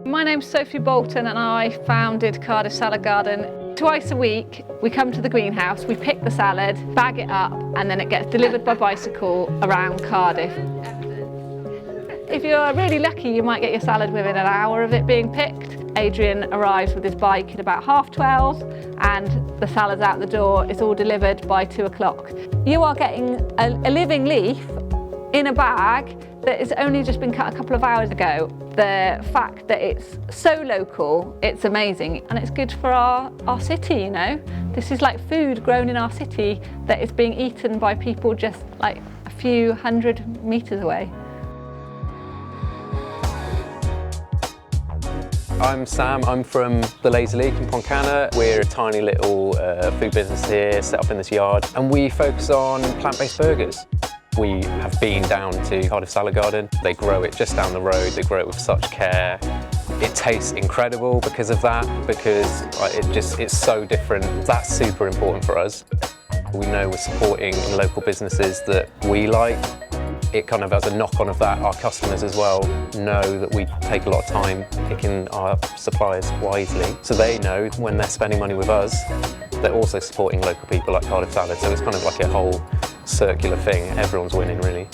My name's Sophie Bolton and I founded Cardiff Salad Garden. Twice a week we come to the greenhouse, we pick the salad, bag it up and then it gets delivered by bicycle around Cardiff. If you're really lucky you might get your salad within an hour of it being picked. Adrian arrives with his bike at about 12:30 and the salad's out the door. It's all delivered by 2 o'clock. You are getting a living leaf in a bag that has only just been cut a couple of hours ago. The fact that it's so local, it's amazing, and it's good for our city, you know. This is like food grown in our city that is being eaten by people just like a few hundred metres away. I'm Sam, I'm from the Lazy Leak in Pontcanna. We're a tiny little food business here, set up in this yard, and we focus on plant-based burgers. We have been down to Cardiff Salad Garden. They grow it just down the road, they grow it with such care. It tastes incredible because of that, because it's so different. That's super important for us. We know we're supporting local businesses that we like. It kind of has a knock-on of that. Our customers as well know that we take a lot of time picking our suppliers wisely. So they know when they're spending money with us, they're also supporting local people like Cardiff Salad. So it's kind of like a whole circular thing. Everyone's winning, really.